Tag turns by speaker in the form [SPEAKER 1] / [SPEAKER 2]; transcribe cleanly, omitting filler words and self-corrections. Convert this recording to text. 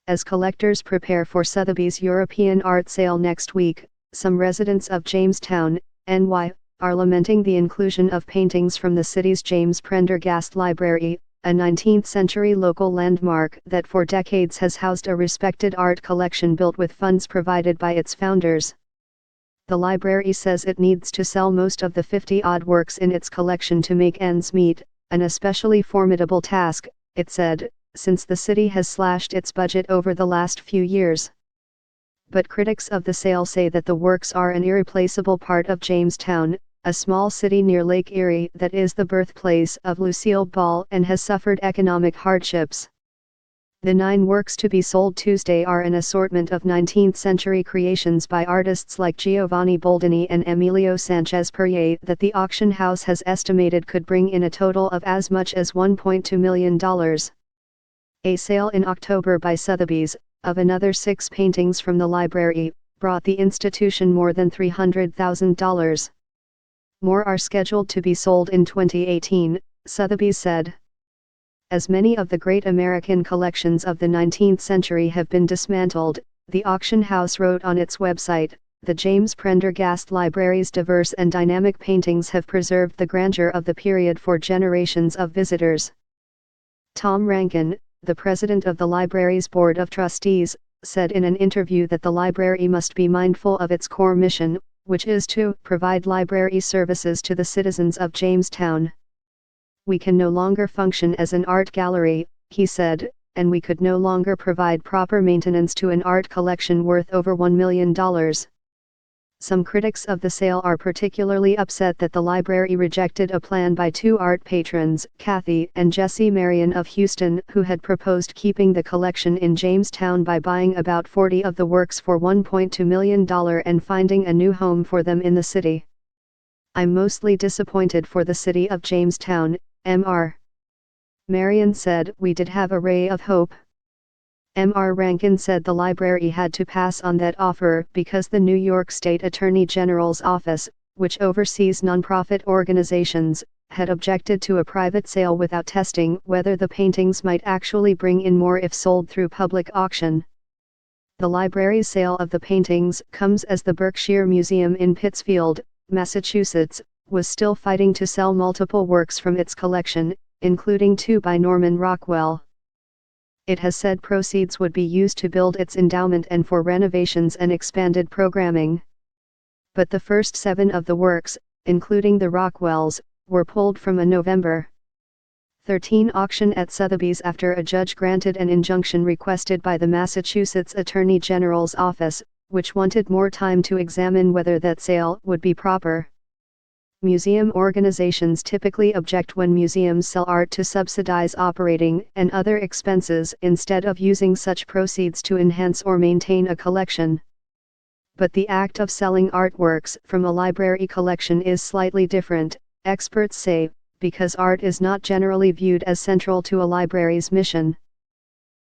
[SPEAKER 1] As collectors prepare for Sotheby's European art sale next week, some residents of Jamestown, NY, are lamenting the inclusion of paintings from the city's James Prendergast Library, a 19th-century local landmark that for decades has housed a respected art collection built with funds provided by its founders. The library says it needs to sell most of the 50-odd works in its collection to make ends meet, an especially formidable task, it said, since the city has slashed its budget over the last few years. But critics of the sale say that the works are an irreplaceable part of Jamestown, a small city near Lake Erie that is the birthplace of Lucille Ball and has suffered economic hardships. The 9 works to be sold Tuesday are an assortment of 19th-century creations by artists like Giovanni Boldini and Emilio Sanchez Purrier that the auction house has estimated could bring in a total of as much as $1.2 million. A sale in October by Sotheby's, of another 6 paintings from the library, brought the institution more than $300,000. More are scheduled to be sold in 2018, Sotheby's said. As many of the great American collections of the 19th century have been dismantled, the auction house wrote on its website, the James Prendergast Library's diverse and dynamic paintings have preserved the grandeur of the period for generations of visitors. Tom Rankin, the president of the library's board of trustees, said in an interview that the library must be mindful of its core mission, which is to provide library services to the citizens of Jamestown. We can no longer function as an art gallery, he said, and we could no longer provide proper maintenance to an art collection worth over $1 million. Some critics of the sale are particularly upset that the library rejected a plan by 2 art patrons, Kathy and Jesse Marion of Houston, who had proposed keeping the collection in Jamestown by buying about 40 of the works for $1.2 million and finding a new home for them in the city. I'm mostly disappointed for the city of Jamestown, Mr. Marion said. We did have a ray of hope. Mr. Rankin said the library had to pass on that offer because the New York State Attorney General's office, which oversees nonprofit organizations, had objected to a private sale without testing whether the paintings might actually bring in more if sold through public auction. The library's sale of the paintings comes as the Berkshire Museum in Pittsfield, Massachusetts, was still fighting to sell multiple works from its collection, including 2 by Norman Rockwell. It has said proceeds would be used to build its endowment and for renovations and expanded programming. But the first 7 of the works, including the Rockwells, were pulled from a November 13 auction at Sotheby's after a judge granted an injunction requested by the Massachusetts Attorney General's office, which wanted more time to examine whether that sale would be proper. Museum organizations typically object when museums sell art to subsidize operating and other expenses instead of using such proceeds to enhance or maintain a collection. But the act of selling artworks from a library collection is slightly different, experts say, because art is not generally viewed as central to a library's mission.